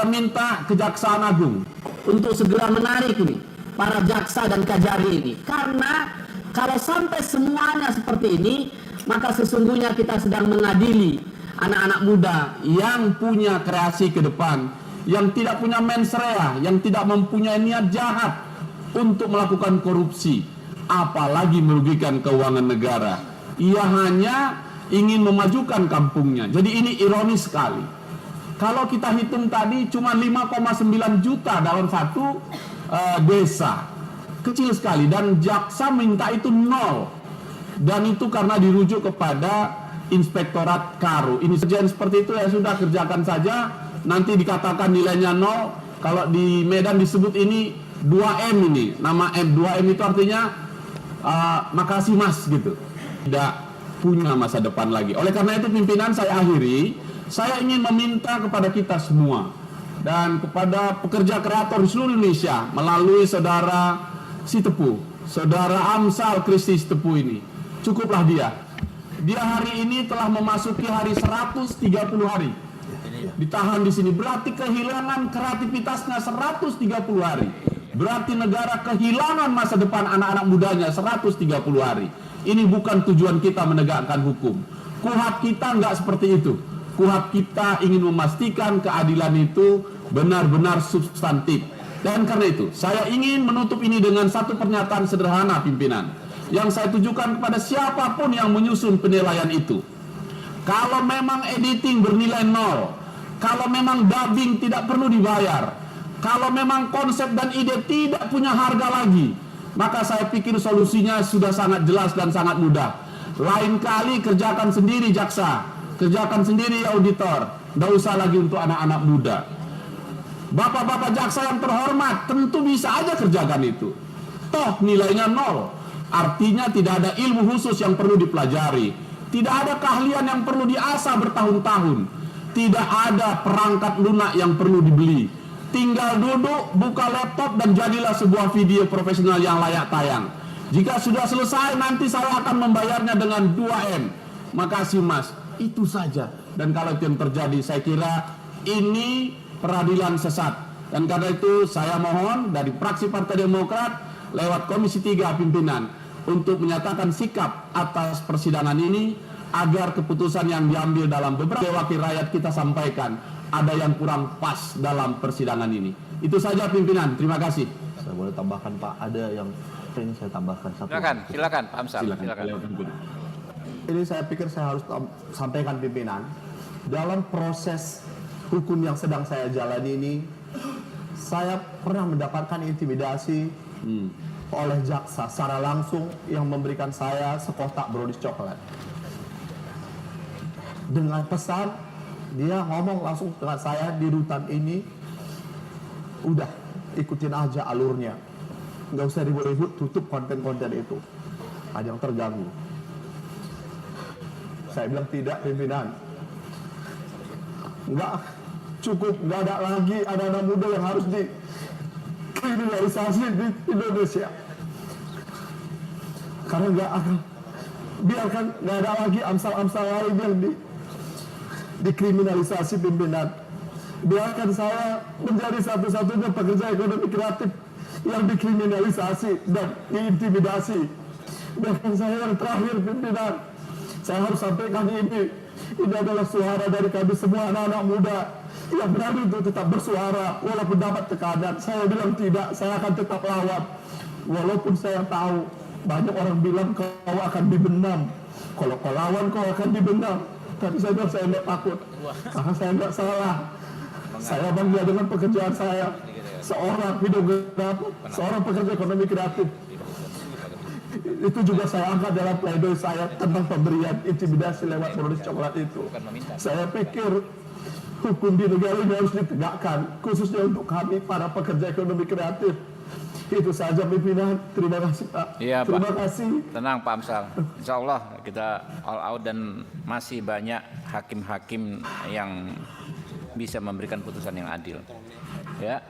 minta Kejaksaan Agung untuk segera menarik ini para jaksa dan kajari ini, karena kalau sampai semuanya seperti ini, maka sesungguhnya kita sedang mengadili anak-anak muda yang punya kreasi ke depan, yang tidak punya mens rea, yang tidak mempunyai niat jahat untuk melakukan korupsi, apalagi merugikan keuangan negara. Ia hanya ingin memajukan kampungnya. Jadi ini ironis sekali. Kalau kita hitung tadi cuma 5,9 juta dalam satu desa, kecil sekali, dan jaksa minta itu 0, dan itu karena dirujuk kepada Inspektorat Karu. Ini saja seperti itu, ya sudah, kerjakan saja, nanti dikatakan nilainya 0. Kalau di Medan disebut ini 2M, ini nama M. 2M itu artinya makasih mas gitu, tidak punya masa depan lagi. Oleh karena itu pimpinan, saya akhiri. Saya ingin meminta kepada kita semua dan kepada pekerja kreator di seluruh Indonesia melalui saudara Sitepu, saudara Amsal Kristi Sitepu ini. Cukuplah dia. Dia hari ini telah memasuki hari 130 hari. Ditahan di sini, berarti kehilangan kreativitasnya 130 hari. Berarti negara kehilangan masa depan anak-anak mudanya 130 hari. Ini bukan tujuan kita menegakkan hukum. Kuhab kita enggak seperti itu. Kuhab kita ingin memastikan keadilan itu benar-benar substantif. Dan karena itu, saya ingin menutup ini dengan satu pernyataan sederhana pimpinan, yang saya tujukan kepada siapapun yang menyusun penilaian itu. Kalau memang editing bernilai 0, kalau memang dubbing tidak perlu dibayar, kalau memang konsep dan ide tidak punya harga lagi, maka saya pikir solusinya sudah sangat jelas dan sangat mudah. Lain kali kerjakan sendiri jaksa, kerjakan sendiri auditor, tidak usah lagi untuk anak-anak muda. Bapak-bapak jaksa yang terhormat, tentu bisa aja kerjakan itu. Toh nilainya 0, artinya tidak ada ilmu khusus yang perlu dipelajari, tidak ada keahlian yang perlu diasah bertahun-tahun, tidak ada perangkat lunak yang perlu dibeli. Tinggal duduk, buka laptop, dan jadilah sebuah video profesional yang layak tayang. Jika sudah selesai, nanti saya akan membayarnya dengan 2M. Makasih mas. Itu saja. Dan kalau itu yang terjadi, saya kira ini peradilan sesat. Dan karena itu saya mohon dari fraksi Partai Demokrat lewat Komisi 3 pimpinan untuk menyatakan sikap atas persidangan ini, agar keputusan yang diambil dalam beberapa wakil rakyat kita sampaikan ada yang kurang pas dalam persidangan ini. Itu saja pimpinan. Terima kasih. Saya boleh tambahkan Pak, ada yang ingin saya tambahkan satu. Silakan Pak Amsal. Silakan. Ini saya pikir saya harus sampaikan pimpinan. Dalam proses hukum yang sedang saya jalani ini, saya pernah mendapatkan intimidasi oleh jaksa secara langsung yang memberikan saya sekotak brownies coklat. Dengan pesan, dia ngomong langsung dengan saya di rutan ini, udah ikutin aja alurnya, nggak usah ribut-ribut, tutup konten-konten itu, ada yang terganggu. Saya bilang tidak pimpinan, nggak cukup, nggak ada lagi anak-anak muda yang harus dikriminalisasi di Indonesia, karena nggak akan biarkan, nggak ada lagi Amsal-Amsal lain yang dikriminalisasi pimpinan. Biarkan saya menjadi satu-satunya pekerja ekonomi kreatif yang dikriminalisasi dan diintimidasi. Biarkan saya yang terakhir pimpinan. Saya harus sampaikan ini adalah suara dari kami semua anak-anak muda yang berani untuk tetap bersuara walaupun dapat tekanan. Saya bilang tidak, saya akan tetap lawan. Walaupun saya tahu banyak orang bilang kau akan dibenam, kalau kau lawan kau akan dibenam. Tapi saya bilang saya tidak takut, karena saya tidak salah. Saya bangga dengan pekerjaan saya, seorang videografer, seorang pekerja ekonomi kreatif. Itu juga saya angkat dalam pledoi saya tentang pemberian intimidasi lewat brownies coklat itu. Saya pikir hukum di negara ini harus ditegakkan, khususnya untuk kami para pekerja ekonomi kreatif. Itu saja pimpinan. Terima kasih Pak. Iya, Terima Pak. kasih. Tenang Pak Amsal. Insya Allah kita all out dan masih banyak hakim-hakim yang bisa memberikan putusan yang adil. Ya.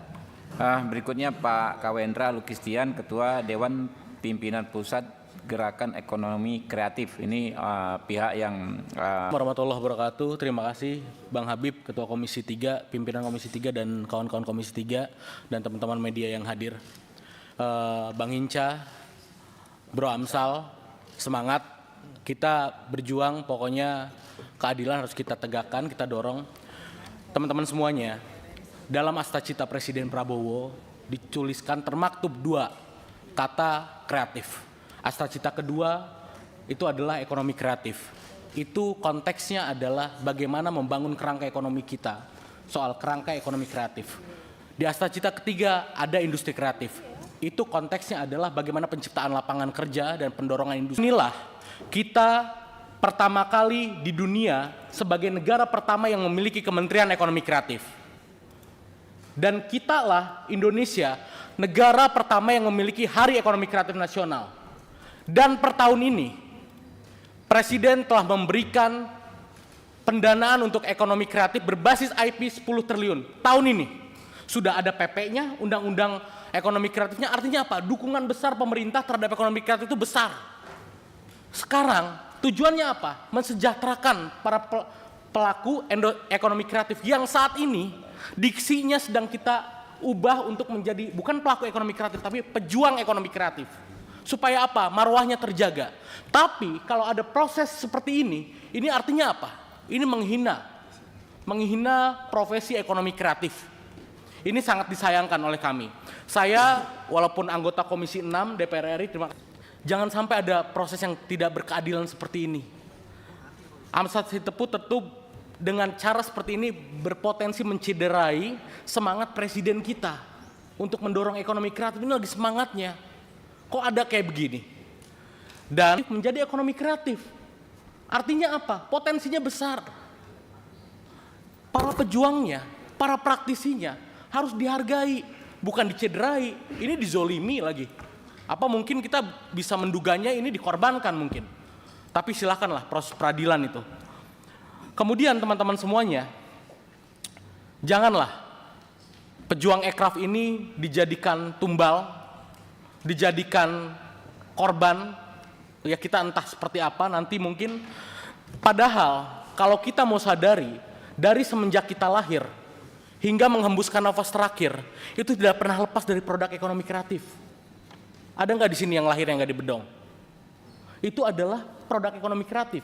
Berikutnya Pak Kawendra Lukistian, Ketua Dewan Pimpinan Pusat gerakan ekonomi kreatif. Ini pihak yang Warahmatullahi wabarakatuh. Terima kasih Bang Habib, Ketua Komisi 3, pimpinan Komisi 3 dan kawan-kawan Komisi 3 dan teman-teman media yang hadir. Bang Hinca, Bro Amsal, semangat. Kita berjuang, pokoknya keadilan harus kita tegakkan, kita dorong. Teman-teman semuanya, dalam Astacita Presiden Prabowo dituliskan termaktub 2 kata kreatif. Astacita kedua itu adalah ekonomi kreatif. Itu konteksnya adalah bagaimana membangun kerangka ekonomi kita, soal kerangka ekonomi kreatif. Di Astacita ketiga ada industri kreatif. Itu konteksnya adalah bagaimana penciptaan lapangan kerja dan pendorongan industri. Inilah kita pertama kali di dunia sebagai negara pertama yang memiliki Kementerian Ekonomi Kreatif. Dan kita lah Indonesia negara pertama yang memiliki Hari Ekonomi Kreatif Nasional. Dan per tahun ini Presiden telah memberikan pendanaan untuk ekonomi kreatif berbasis IP 10 triliun. Tahun ini sudah ada PP-nya, Undang-Undang Ekonomi Kreatifnya. Artinya apa? Dukungan besar pemerintah terhadap ekonomi kreatif itu besar. Sekarang tujuannya apa? Mensejahterakan para pelaku ekonomi kreatif yang saat ini diksinya sedang kita ubah untuk menjadi bukan pelaku ekonomi kreatif tapi pejuang ekonomi kreatif. Supaya apa? Marwahnya terjaga. Tapi kalau ada proses seperti ini artinya apa? Ini menghina profesi ekonomi kreatif. Ini sangat disayangkan oleh kami. Saya walaupun anggota Komisi 6 DPR RI, jangan sampai ada proses yang tidak berkeadilan seperti ini. Amsal Sitepu tentu dengan cara seperti ini berpotensi mencederai semangat presiden kita untuk mendorong ekonomi kreatif. Ini lagi semangatnya. Kok ada kayak begini? Dan menjadi ekonomi kreatif. Artinya apa? Potensinya besar. Para pejuangnya, para praktisinya harus dihargai, bukan dicederai. Ini dizolimi lagi. Apa mungkin kita bisa menduganya ini dikorbankan mungkin. Tapi silakanlah proses peradilan itu. Kemudian teman-teman semuanya, janganlah pejuang ekraf ini dijadikan tumbal, dijadikan korban, ya kita entah seperti apa nanti mungkin. Padahal kalau kita mau sadari, dari semenjak kita lahir hingga menghembuskan nafas terakhir, itu tidak pernah lepas dari produk ekonomi kreatif. Ada nggak di sini yang lahir yang nggak di bedong? Itu adalah produk ekonomi kreatif.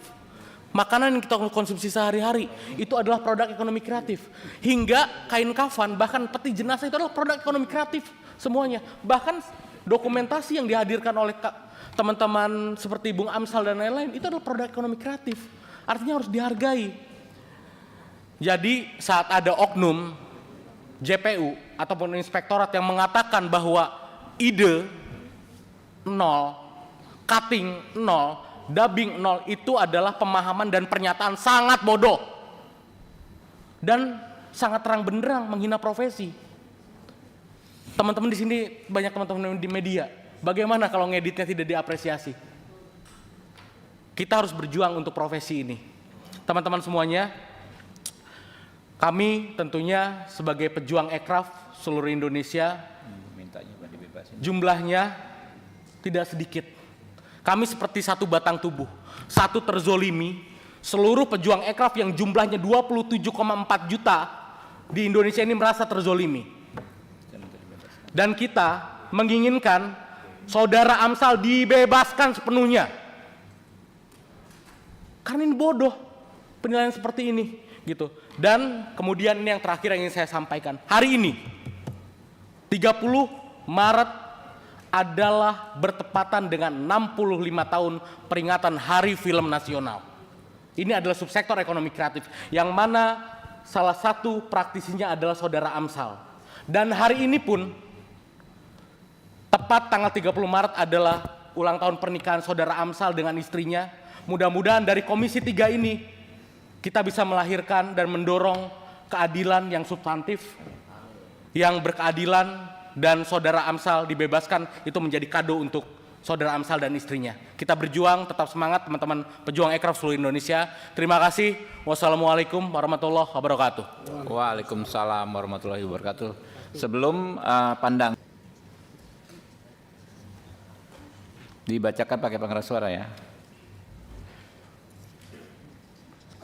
Makanan yang kita konsumsi sehari-hari itu adalah produk ekonomi kreatif. Hingga kain kafan, bahkan peti jenazah itu adalah produk ekonomi kreatif semuanya. Bahkan dokumentasi yang dihadirkan oleh teman-teman seperti Bung Amsal dan lain-lain itu adalah produk ekonomi kreatif. Artinya harus dihargai. Jadi saat ada oknum JPU ataupun inspektorat yang mengatakan bahwa ide 0, cutting 0, dubbing 0 itu adalah pemahaman dan pernyataan sangat bodoh dan sangat terang benderang menghina profesi. Teman-teman di sini banyak teman-teman di media. Bagaimana kalau ngeditnya tidak diapresiasi? Kita harus berjuang untuk profesi ini. Teman-teman semuanya, kami tentunya sebagai pejuang ekraf seluruh Indonesia, jumlahnya tidak sedikit. Kami seperti satu batang tubuh, satu terzolimi, seluruh pejuang ekraf yang jumlahnya 27,4 juta di Indonesia ini merasa terzolimi. Dan kita menginginkan saudara Amsal dibebaskan sepenuhnya. Karena ini bodoh penilaian seperti ini gitu. Dan kemudian ini yang terakhir yang ingin saya sampaikan. Hari ini 30 Maret adalah bertepatan dengan 65 tahun peringatan Hari Film Nasional. Ini adalah subsektor ekonomi kreatif yang mana salah satu praktisinya adalah saudara Amsal. Dan hari ini pun tepat tanggal 30 Maret adalah ulang tahun pernikahan saudara Amsal dengan istrinya. Mudah-mudahan dari Komisi 3 ini kita bisa melahirkan dan mendorong keadilan yang substantif, yang berkeadilan, dan saudara Amsal dibebaskan. Itu menjadi kado untuk saudara Amsal dan istrinya. Kita berjuang, tetap semangat teman-teman pejuang ekraf seluruh Indonesia. Terima kasih. Wassalamualaikum warahmatullahi wabarakatuh. Waalaikumsalam warahmatullahi wabarakatuh. Sebelum Dibacakan pakai pengeras suara ya.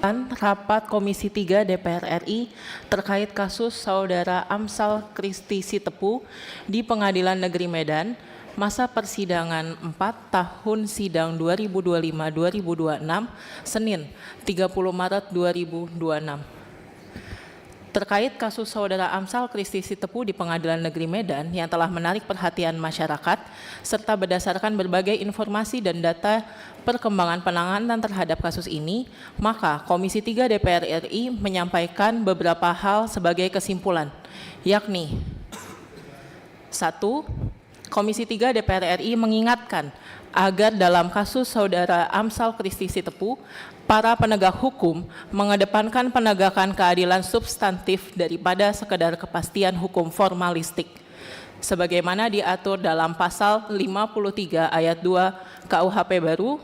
Rapat Komisi 3 DPR RI terkait kasus Saudara Amsal Kristi Sitepu di Pengadilan Negeri Medan, masa persidangan 4 tahun sidang 2025-2026, Senin 30 Maret 2026. Terkait kasus Saudara Amsal Kristi Sitepu di Pengadilan Negeri Medan yang telah menarik perhatian masyarakat, serta berdasarkan berbagai informasi dan data perkembangan penanganan terhadap kasus ini, maka Komisi 3 DPR RI menyampaikan beberapa hal sebagai kesimpulan, yakni 1. Komisi 3 DPR RI mengingatkan agar dalam kasus Saudara Amsal Kristi Sitepu, para penegak hukum mengedepankan penegakan keadilan substantif daripada sekedar kepastian hukum formalistik, sebagaimana diatur dalam pasal 53 ayat 2 KUHP baru.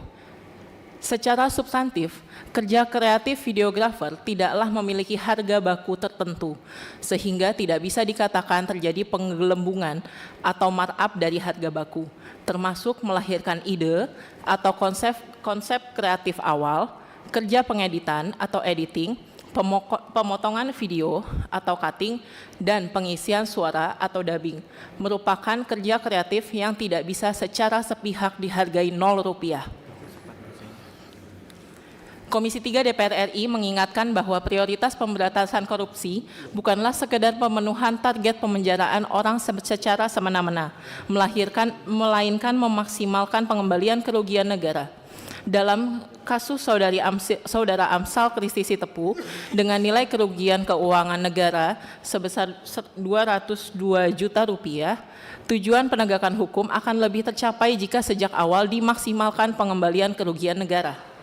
Secara substantif, kerja kreatif videografer tidaklah memiliki harga baku tertentu, sehingga tidak bisa dikatakan terjadi penggelembungan atau markup dari harga baku, termasuk melahirkan ide atau konsep kreatif awal, kerja pengeditan atau editing, pemotongan video atau cutting, dan pengisian suara atau dubbing, merupakan kerja kreatif yang tidak bisa secara sepihak dihargai Rp0. Komisi 3 DPR RI mengingatkan bahwa prioritas pemberantasan korupsi bukanlah sekedar pemenuhan target pemenjaraan orang secara semena-mena, melainkan memaksimalkan pengembalian kerugian negara. Dalam kasus Saudara Amsal Kristi Sitepu dengan nilai kerugian keuangan negara sebesar Rp202 juta, tujuan penegakan hukum akan lebih tercapai jika sejak awal dimaksimalkan pengembalian kerugian negara.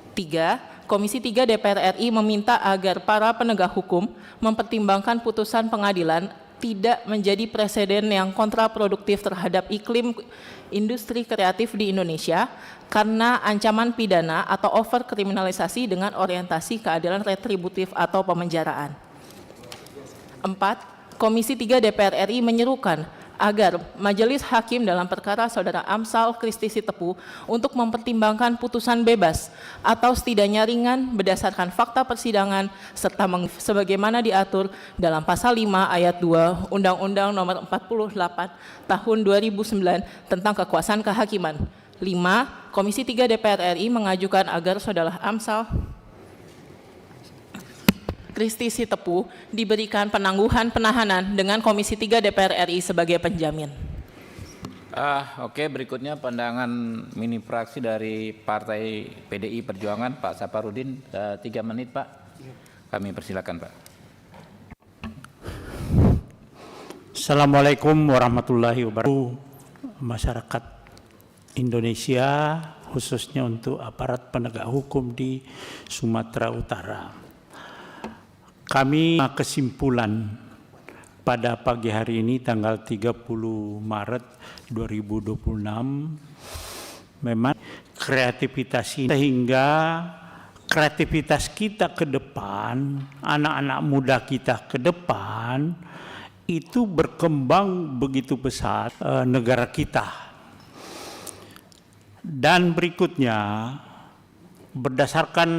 3. Komisi 3 DPR RI meminta agar para penegak hukum mempertimbangkan putusan pengadilan tidak menjadi presiden yang kontraproduktif terhadap iklim industri kreatif di Indonesia karena ancaman pidana atau overkriminalisasi dengan orientasi keadilan retributif atau pemenjaraan. 4. Komisi 3 DPR RI menyerukan agar Majelis Hakim dalam perkara Saudara Amsal Kristi Sitepu untuk mempertimbangkan putusan bebas atau setidaknya ringan berdasarkan fakta persidangan serta sebagaimana diatur dalam pasal 5 ayat 2 Undang-Undang Nomor 48 Tahun 2009 tentang Kekuasaan Kehakiman. 5. Komisi 3 DPR RI mengajukan agar Saudara Amsal Kristi Sitepu diberikan penangguhan penahanan dengan Komisi 3 DPR RI sebagai penjamin. Oke, berikutnya pandangan mini fraksi dari Partai PDI Perjuangan, Pak Saparudin, 3 menit Pak. Kami persilakan Pak. Assalamualaikum warahmatullahi wabarakatuh. Masyarakat Indonesia, khususnya untuk aparat penegak hukum di Sumatera Utara. Kami kesimpulan pada pagi hari ini tanggal 30 Maret 2026 memang kreativitas ini, sehingga kreativitas kita ke depan, anak-anak muda kita ke depan itu berkembang begitu besar negara kita. Dan berikutnya berdasarkan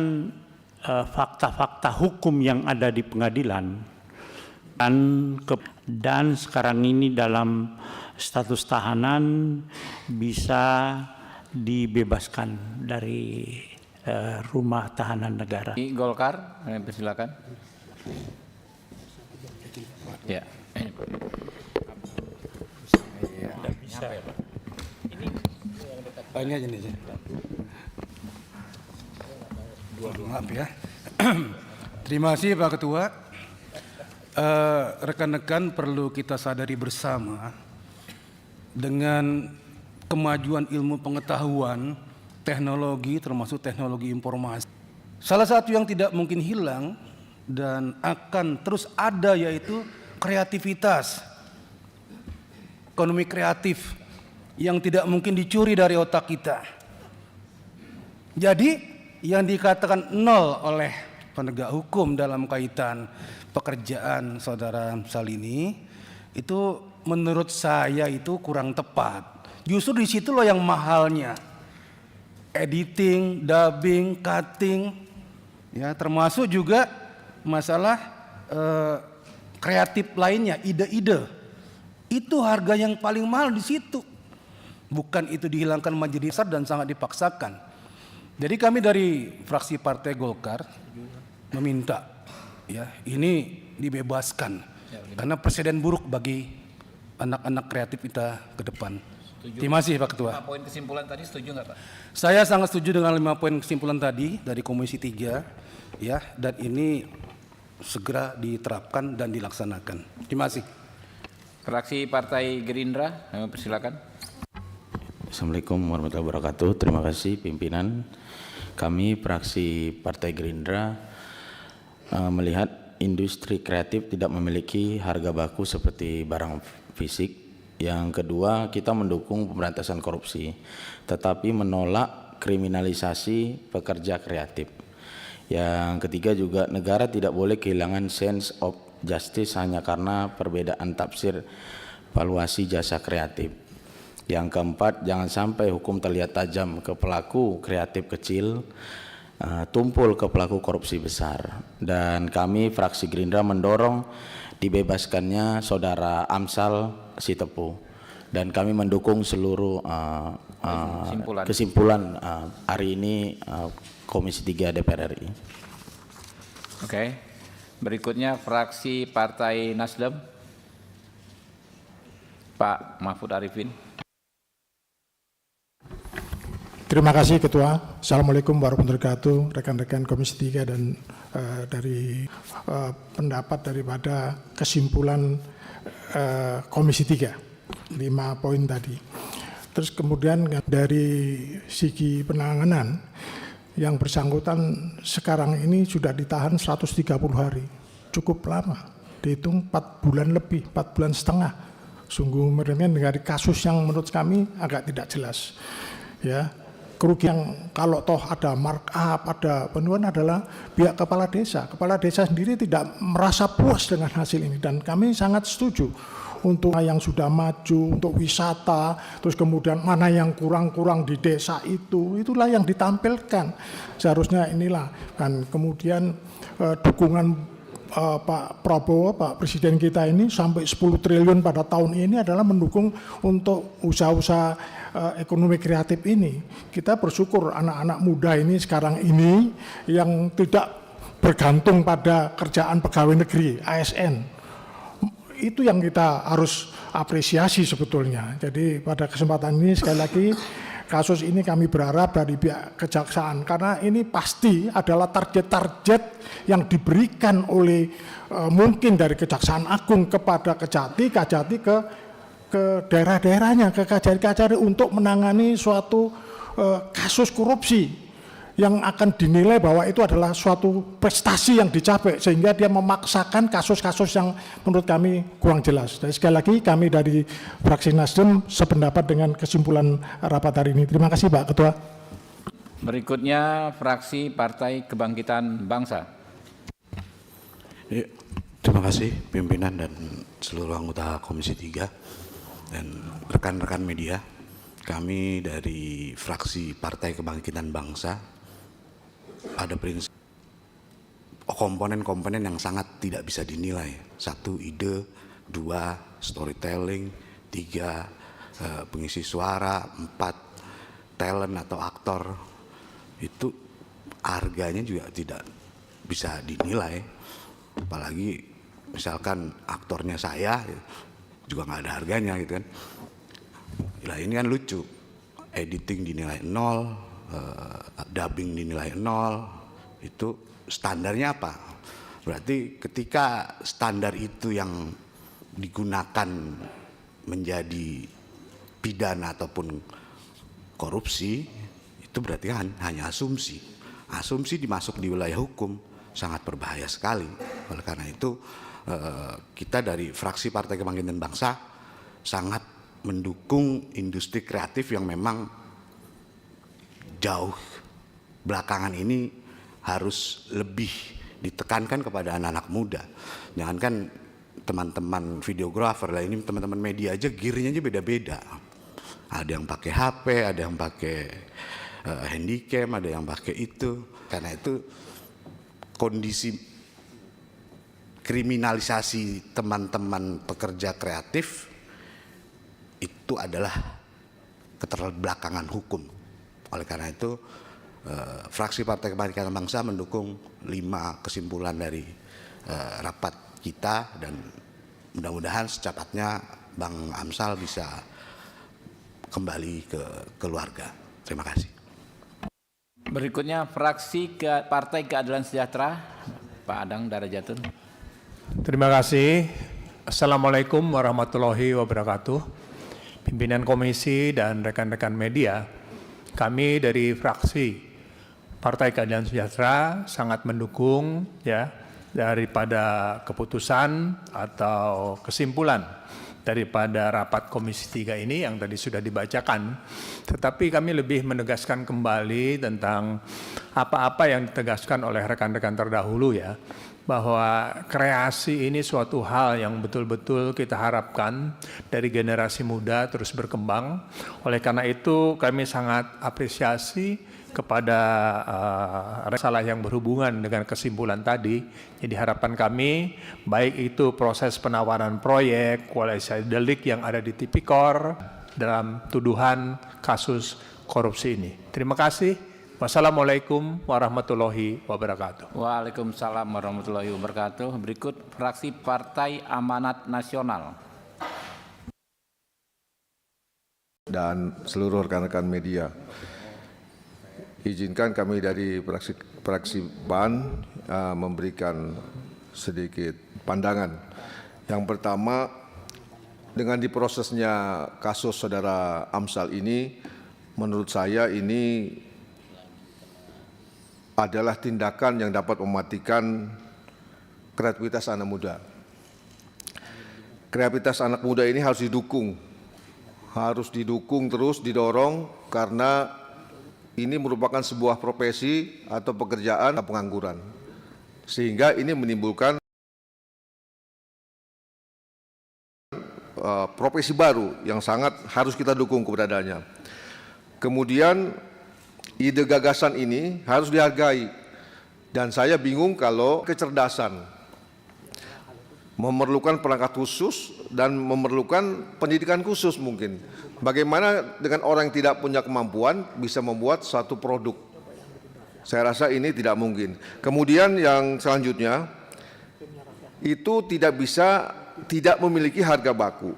fakta-fakta hukum yang ada di pengadilan dan sekarang ini dalam status tahanan bisa dibebaskan dari rumah tahanan negara. Di Golkar, persilakan. Ya. Bisa. Ini aja nih. Maaf ya. Terima kasih Pak Ketua. Rekan-rekan perlu kita sadari bersama dengan kemajuan ilmu pengetahuan, teknologi termasuk teknologi informasi. Salah satu yang tidak mungkin hilang dan akan terus ada yaitu kreativitas, ekonomi kreatif yang tidak mungkin dicuri dari otak kita. Jadi yang dikatakan nol oleh penegak hukum dalam kaitan pekerjaan Saudara Amsal ini itu menurut saya itu kurang tepat. Justru di situ loh yang mahalnya. Editing, dubbing, cutting, ya termasuk juga masalah kreatif lainnya, ide-ide. Itu harga yang paling mahal di situ. Bukan itu dihilangkan menjadi besar dan sangat dipaksakan. Jadi kami dari fraksi Partai Golkar meminta ya ini dibebaskan karena presiden buruk bagi anak-anak kreatif kita ke depan. Terima kasih Pak Ketua. 5 poin kesimpulan tadi setuju nggak Pak? Saya sangat setuju dengan 5 poin kesimpulan tadi dari Komisi 3 ya, dan ini segera diterapkan dan dilaksanakan. Terima kasih. Fraksi Partai Gerindra, persilakan. Assalamualaikum warahmatullahi wabarakatuh. Terima kasih pimpinan. Kami fraksi Partai Gerindra melihat industri kreatif tidak memiliki harga baku seperti barang fisik. Yang kedua, kita mendukung pemberantasan korupsi, tetapi menolak kriminalisasi pekerja kreatif. Yang ketiga juga, negara tidak boleh kehilangan sense of justice hanya karena perbedaan tafsir valuasi jasa kreatif. Yang keempat, jangan sampai hukum terlihat tajam ke pelaku kreatif kecil, tumpul ke pelaku korupsi besar. Dan kami fraksi Gerindra mendorong dibebaskannya saudara Amsal Sitepu. Dan kami mendukung seluruh kesimpulan hari ini Komisi 3 DPR RI. Oke. Berikutnya fraksi Partai Nasdem, Pak Mahfud Arifin. Terima kasih Ketua. Assalamualaikum warahmatullahi wabarakatuh, rekan-rekan Komisi 3 dan dari pendapat daripada kesimpulan Komisi 3, 5 poin tadi. Terus kemudian dari segi penanganan, yang bersangkutan sekarang ini sudah ditahan 130 hari, cukup lama, dihitung 4 bulan lebih, 4 bulan setengah. Sungguh meremehkan dari kasus yang menurut kami agak tidak jelas. Ya, kerugian kalau toh ada markup, ada penurunan adalah pihak kepala desa. Kepala desa sendiri tidak merasa puas dengan hasil ini dan kami sangat setuju untuk yang sudah maju, untuk wisata, terus kemudian mana yang kurang-kurang di desa itulah yang ditampilkan. Seharusnya inilah, dan kemudian dukungan Pak Prabowo, Pak Presiden kita ini sampai 10 triliun pada tahun ini adalah mendukung untuk usaha-usaha ekonomi kreatif ini. Kita bersyukur anak-anak muda ini sekarang ini yang tidak bergantung pada kerjaan pegawai negeri, ASN. Itu yang kita harus apresiasi sebetulnya. Jadi pada kesempatan ini sekali lagi kasus ini kami berharap dari pihak kejaksaan karena ini pasti adalah target-target yang diberikan oleh mungkin dari Kejaksaan Agung kepada Kejati ke daerah-daerahnya, ke Kajari-Kajari untuk menangani suatu kasus korupsi yang akan dinilai bahwa itu adalah suatu prestasi yang dicapai sehingga dia memaksakan kasus-kasus yang menurut kami kurang jelas. Jadi sekali lagi kami dari fraksi Nasdem sependapat dengan kesimpulan rapat hari ini. Terima kasih Pak Ketua. Berikutnya fraksi Partai Kebangkitan Bangsa. Terima kasih pimpinan dan seluruh anggota Komisi 3 dan rekan-rekan media. Kami dari fraksi Partai Kebangkitan Bangsa ada prinsip komponen-komponen yang sangat tidak bisa dinilai. 1, ide, 2, storytelling, 3, pengisi suara, 4, talent atau aktor. Itu harganya juga tidak bisa dinilai. Apalagi misalkan aktornya saya juga nggak ada harganya gitu kan. Nah, ini kan lucu, editing dinilai 0, dubbing dinilai 0, itu standarnya apa? Berarti ketika standar itu yang digunakan menjadi pidana ataupun korupsi, itu berarti hanya asumsi. Asumsi dimasuk di wilayah hukum sangat berbahaya sekali. Oleh karena itu kita dari fraksi Partai Kebangkitan Bangsa sangat mendukung industri kreatif yang memang jauh belakangan ini harus lebih ditekankan kepada anak-anak muda. Jangankan teman-teman videografer lah, ini teman-teman media aja gearnya aja beda-beda. Ada yang pakai HP, ada yang pakai handycam, ada yang pakai itu. Karena itu kondisi kriminalisasi teman-teman pekerja kreatif itu adalah keterbelakangan hukum. Oleh karena itu fraksi Partai Kebangkitan Bangsa mendukung 5 kesimpulan dari rapat kita, dan mudah-mudahan secepatnya Bang Amsal bisa kembali ke keluarga. Terima kasih. Berikutnya fraksi Partai Keadilan Sejahtera, Pak Adang Darajatun. Terima kasih. Assalamualaikum warahmatullahi wabarakatuh. Pimpinan komisi dan rekan-rekan media, kami dari fraksi Partai Keadilan Sejahtera sangat mendukung daripada keputusan atau kesimpulan daripada rapat Komisi 3 ini yang tadi sudah dibacakan. Tetapi kami lebih menegaskan kembali tentang apa-apa yang ditegaskan oleh rekan-rekan terdahulu bahwa kreasi ini suatu hal yang betul-betul kita harapkan dari generasi muda terus berkembang. Oleh karena itu kami sangat apresiasi kepada masalah yang berhubungan dengan kesimpulan tadi. Jadi harapan kami, baik itu proses penawaran proyek, kualifikasi delik yang ada di Tipikor dalam tuduhan kasus korupsi ini. Terima kasih. Wassalamualaikum warahmatullahi wabarakatuh. Waalaikumsalam warahmatullahi wabarakatuh. Berikut fraksi Partai Amanat Nasional. Dan seluruh rekan-rekan media. Izinkan kami dari fraksi PAN memberikan sedikit pandangan. Yang pertama, dengan diprosesnya kasus saudara Amsal ini, menurut saya ini adalah tindakan yang dapat mematikan kreativitas anak muda. Kreativitas anak muda ini harus didukung terus, didorong, karena ini merupakan sebuah profesi atau pekerjaan pengangguran, sehingga ini menimbulkan profesi baru yang sangat harus kita dukung keberadaannya. Kemudian ide gagasan ini harus dihargai, dan saya bingung kalau kecerdasan memerlukan perangkat khusus dan memerlukan pendidikan khusus mungkin. Bagaimana dengan orang yang tidak punya kemampuan bisa membuat satu produk? Saya rasa ini tidak mungkin. Kemudian yang selanjutnya, itu tidak memiliki harga baku.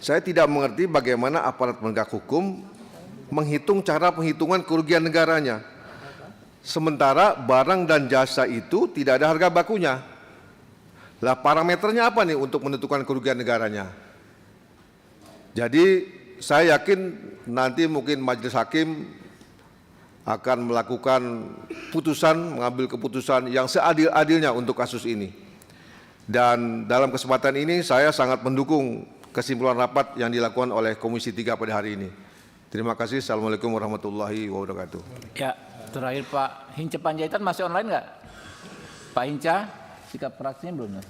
Saya tidak mengerti bagaimana aparat penegak hukum menghitung cara penghitungan kerugian negaranya. Sementara barang dan jasa itu tidak ada harga bakunya. Lah parameternya apa nih untuk menentukan kerugian negaranya? Jadi saya yakin nanti mungkin majelis hakim akan melakukan mengambil keputusan yang seadil-adilnya untuk kasus ini. Dan dalam kesempatan ini saya sangat mendukung kesimpulan rapat yang dilakukan oleh Komisi 3 pada hari ini. Terima kasih. Assalamualaikum warahmatullahi wabarakatuh. Ya, terakhir Pak Hinca Panjaitan masih online nggak? Pak Hinca, sikap fraksinya belum?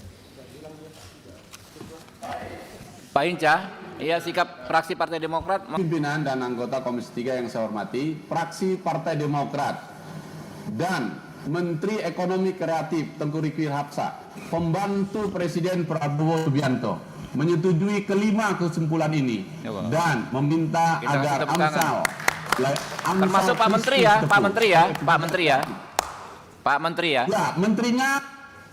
Pak Hinca, iya sikap fraksi Partai Demokrat. Pimpinan dan anggota Komisi 3 yang saya hormati, fraksi Partai Demokrat dan Menteri Ekonomi Kreatif Tengku Rifki Hapsa, pembantu Presiden Prabowo Subianto, menyetujui kelima kesimpulan ini dan meminta agar Amsal termasuk Pak Menteri ya, Pak Menteri ya, Pak Menteri ya, Pak Menteri ya. Ya, menterinya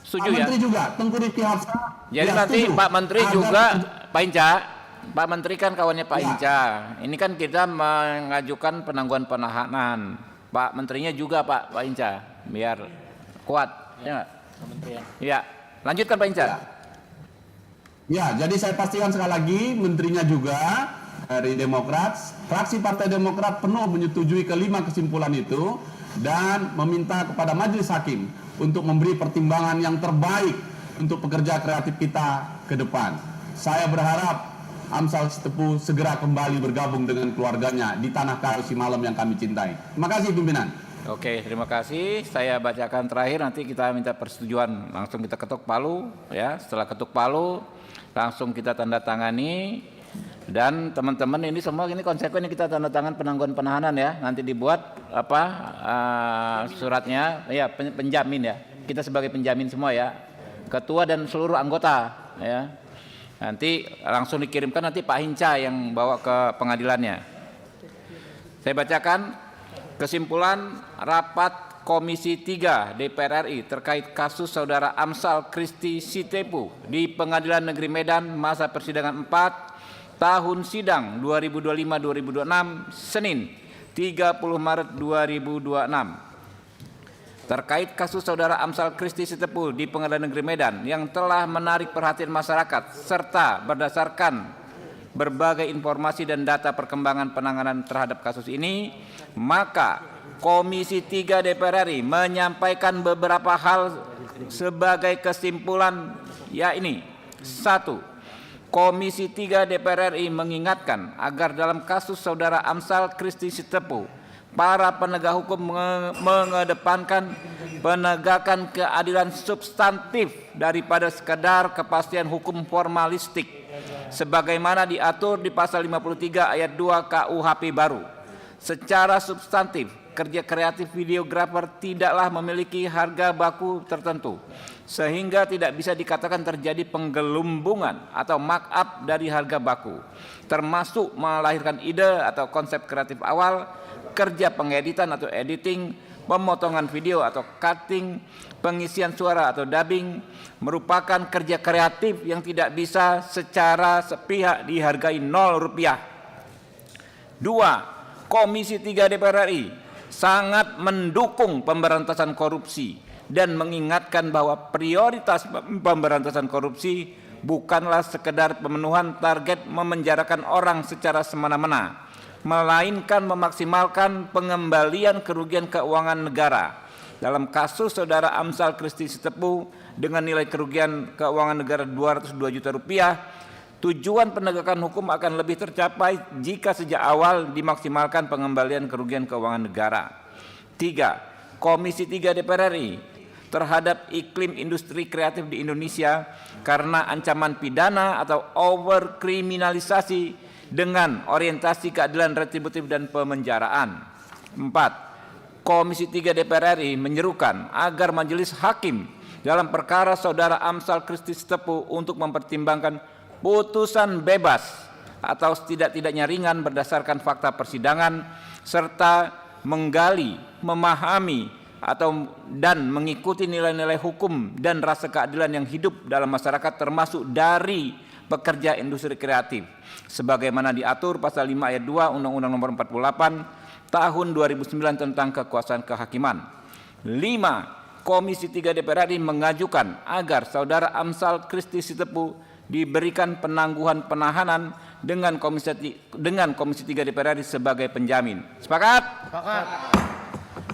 setuju Pak ya. Menteri juga, Tengku Rifki Hapsa. Jadi ya, nanti setuju. Pak Menteri juga, Pak Hinca, Pak Menteri kan kawannya Pak Hinca. Ini kan kita mengajukan penangguhan penahanan. Pak Menterinya juga Pak Hinca, biar kuat, ya nggak? Ya, lanjutkan Pak Hinca. Ya, jadi saya pastikan sekali lagi, menterinya juga dari Demokrat, fraksi Partai Demokrat penuh menyetujui kelima kesimpulan itu dan meminta kepada majelis hakim untuk memberi pertimbangan yang terbaik untuk pekerja kreatif kita ke depan. Saya berharap Amsal Tepu segera kembali bergabung dengan keluarganya di tanah Karo Simalem yang kami cintai. Terima kasih pimpinan. Oke, terima kasih. Saya bacakan terakhir, nanti kita minta persetujuan. Langsung kita ketuk palu, ya. Setelah ketuk palu, langsung kita tanda tangani Dan teman-teman ini semua ini konsekuen kita tanda tangan penangguhan penahanan ya. Nanti dibuat suratnya ya penjamin ya. Kita sebagai penjamin semua ya. Ketua dan seluruh anggota ya. Nanti langsung dikirimkan nanti Pak Hinca yang bawa ke pengadilannya. Saya bacakan kesimpulan rapat Komisi 3 DPR RI terkait kasus Saudara Amsal Christy Sitepu di Pengadilan Negeri Medan masa persidangan 4 tahun sidang 2025-2026 Senin 30 Maret 2026. Terkait kasus Saudara Amsal Christy Sitepu di Pengadilan Negeri Medan yang telah menarik perhatian masyarakat serta berdasarkan berbagai informasi dan data perkembangan penanganan terhadap kasus ini, maka Komisi 3 DPR RI menyampaikan beberapa hal sebagai kesimpulan, yakni 1. Komisi 3 DPR RI mengingatkan agar dalam kasus Saudara Amsal Christy Sitepu, para penegak hukum mengedepankan penegakan keadilan substantif daripada sekedar kepastian hukum formalistik, sebagaimana diatur di pasal 53 ayat 2 KUHP baru. Secara substantif, kerja kreatif videografer tidaklah memiliki harga baku tertentu, sehingga tidak bisa dikatakan terjadi penggelumbungan atau markup dari harga baku, termasuk melahirkan ide atau konsep kreatif awal, kerja pengeditan atau editing, pemotongan video atau cutting, pengisian suara atau dubbing, merupakan kerja kreatif yang tidak bisa secara sepihak dihargai Rp0. 2. Komisi 3 DPR RI sangat mendukung pemberantasan korupsi dan mengingatkan bahwa prioritas pemberantasan korupsi bukanlah sekedar pemenuhan target memenjarakan orang secara semena-mena, melainkan memaksimalkan pengembalian kerugian keuangan negara. Dalam kasus Saudara Amsal Christy Sitepu dengan nilai kerugian keuangan negara Rp202 juta, tujuan penegakan hukum akan lebih tercapai jika sejak awal dimaksimalkan pengembalian kerugian keuangan negara. 3. Komisi 3 DPR RI terhadap iklim industri kreatif di Indonesia karena ancaman pidana atau overkriminalisasi dengan orientasi keadilan retributif dan pemenjaraan. 4. Komisi 3 DPR RI menyerukan agar majelis hakim dalam perkara Saudara Amsal Christy Sitepu untuk mempertimbangkan putusan bebas atau setidak-tidaknya ringan berdasarkan fakta persidangan serta menggali, memahami dan mengikuti nilai-nilai hukum dan rasa keadilan yang hidup dalam masyarakat termasuk dari pekerja industri kreatif sebagaimana diatur pasal 5 ayat 2 Undang-Undang Nomor 48 Tahun 2009 tentang kekuasaan kehakiman. 5. Komisi 3 DPR RI mengajukan agar Saudara Amsal Christy Sitepu diberikan penangguhan penahanan dengan Komisi 3 DPR RI sebagai penjamin. Sepakat? Sepakat.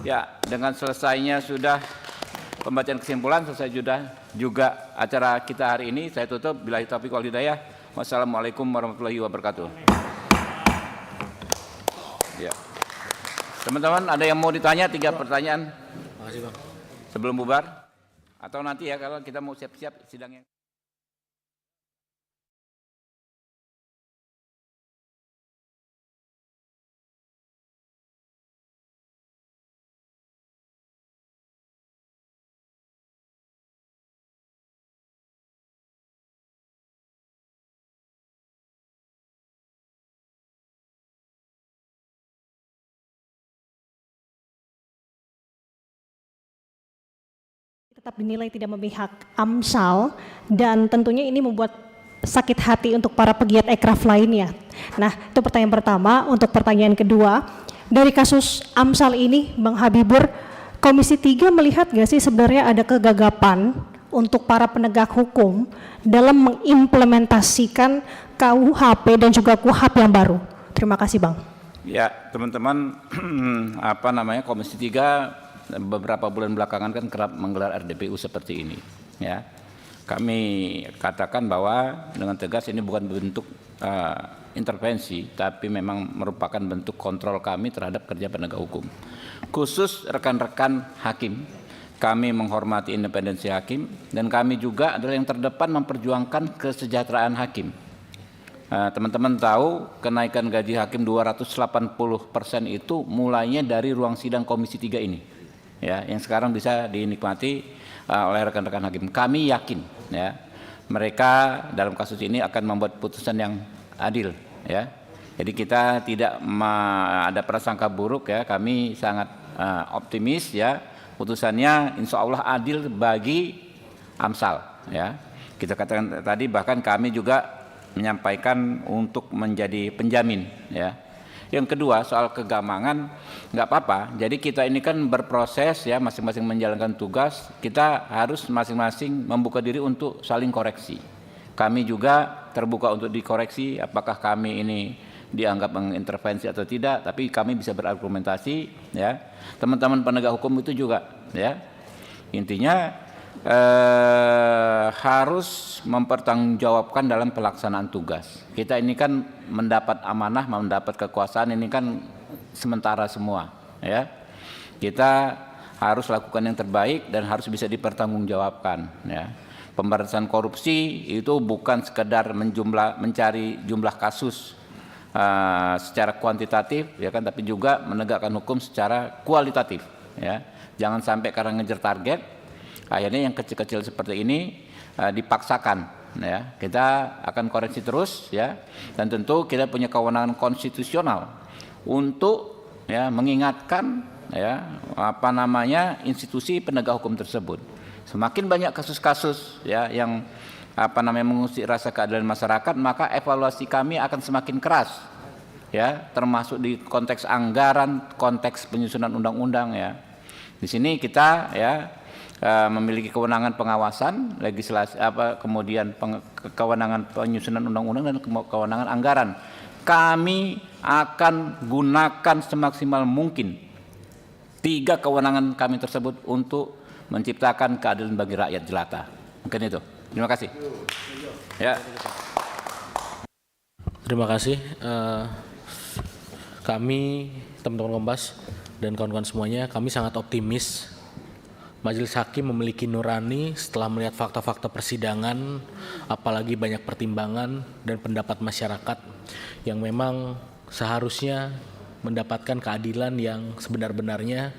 Ya, dengan selesainya sudah pembacaan kesimpulan, selesai juga acara kita hari ini. Saya tutup. Billahi taufiq wal hidayah. Wassalamualaikum warahmatullahi wabarakatuh. Ya. Teman-teman, ada yang mau ditanya? 3 pertanyaan. Makasih, Bang. Sebelum bubar? Atau nanti ya kalau kita mau siap-siap sidangnya. Tetap dinilai tidak memihak Amsal dan tentunya ini membuat sakit hati untuk para pegiat ekraf lainnya. Nah, itu pertanyaan pertama. Untuk pertanyaan kedua, dari kasus Amsal ini, Bang Habibur, Komisi 3 melihat nggak sih sebenarnya ada kegagapan untuk para penegak hukum dalam mengimplementasikan KUHP dan juga KUHAP yang baru? Terima kasih, Bang. Ya, teman-teman, Komisi 3 beberapa bulan belakangan kan kerap menggelar RDPU seperti ini. Ya, kami katakan bahwa dengan tegas ini bukan bentuk intervensi, tapi memang merupakan bentuk kontrol kami terhadap kerja penegak hukum. Khusus rekan-rekan hakim, kami menghormati independensi hakim dan kami juga adalah yang terdepan memperjuangkan kesejahteraan hakim. Teman-teman tahu kenaikan gaji hakim 280% itu mulainya dari ruang sidang Komisi 3 ini, ya, yang sekarang bisa dinikmati oleh rekan-rekan hakim. Kami yakin, ya, mereka dalam kasus ini akan membuat putusan yang adil, ya. Jadi kita tidak ada prasangka buruk, ya. Kami sangat optimis, ya, putusannya insya Allah adil bagi AMSAL, ya. Kita katakan tadi bahkan kami juga menyampaikan untuk menjadi penjamin, ya. Yang kedua soal kegamangan nggak apa-apa. Jadi kita ini kan berproses, ya, masing-masing menjalankan tugas. Kita harus masing-masing membuka diri untuk saling koreksi. Kami juga terbuka untuk dikoreksi apakah kami ini dianggap mengintervensi atau tidak, tapi kami bisa berargumentasi, ya. Teman-teman penegak hukum itu juga, ya. Intinya harus mempertanggungjawabkan dalam pelaksanaan tugas. Kita ini kan mendapat amanah, mendapat kekuasaan ini kan sementara semua, ya. Kita harus lakukan yang terbaik dan harus bisa dipertanggungjawabkan, ya. Pemberantasan korupsi itu bukan sekedar mencari jumlah kasus secara kuantitatif, ya kan, tapi juga menegakkan hukum secara kualitatif, ya. Jangan sampai karena ngejar target akhirnya yang kecil-kecil seperti ini dipaksakan, ya. Kita akan koreksi terus, ya, dan tentu kita punya kewenangan konstitusional untuk, ya, mengingatkan, ya, institusi penegak hukum tersebut. Semakin banyak kasus-kasus, ya, yang mengusik rasa keadilan masyarakat, maka evaluasi kami akan semakin keras, ya, termasuk di konteks anggaran, konteks penyusunan undang-undang, ya. Di sini kita, ya, memiliki kewenangan pengawasan, legislasi, kemudian kewenangan penyusunan undang-undang dan kewenangan anggaran. Kami akan gunakan semaksimal mungkin 3 kewenangan kami tersebut untuk menciptakan keadilan bagi rakyat jelata. Mungkin itu. Terima kasih. Ya. Terima kasih. Kami, teman-teman Kompas dan kawan-kawan semuanya, kami sangat optimis Majelis Hakim memiliki nurani setelah melihat fakta-fakta persidangan, apalagi banyak pertimbangan dan pendapat masyarakat yang memang seharusnya mendapatkan keadilan yang sebenar-benarnya,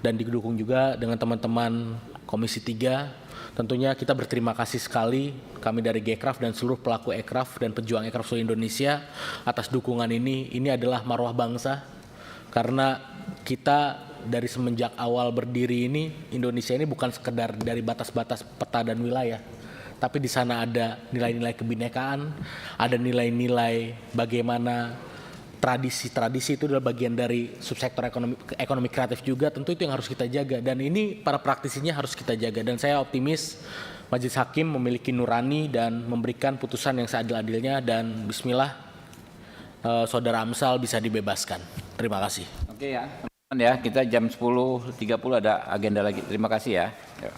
dan didukung juga dengan teman-teman Komisi 3. Tentunya kita berterima kasih sekali, kami dari Gekraf dan seluruh pelaku ekraf dan pejuang ekraf seluruh Indonesia atas dukungan ini. Ini adalah marwah bangsa, karena kita dari semenjak awal berdiri ini, Indonesia ini bukan sekedar dari batas-batas peta dan wilayah, tapi di sana ada nilai-nilai kebinekaan, ada nilai-nilai bagaimana tradisi-tradisi itu adalah bagian dari subsektor ekonomi kreatif juga. Tentu itu yang harus kita jaga, dan ini para praktisinya harus kita jaga. Dan saya optimis Majelis Hakim memiliki nurani dan memberikan putusan yang seadil-adilnya, dan bismillah Saudara Amsal bisa dibebaskan. Terima kasih. Oke, ya. Ya, kita jam 10.30 ada agenda lagi. Terima kasih, ya. Ya,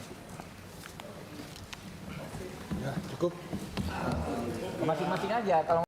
cukup. Masing-masing aja kalau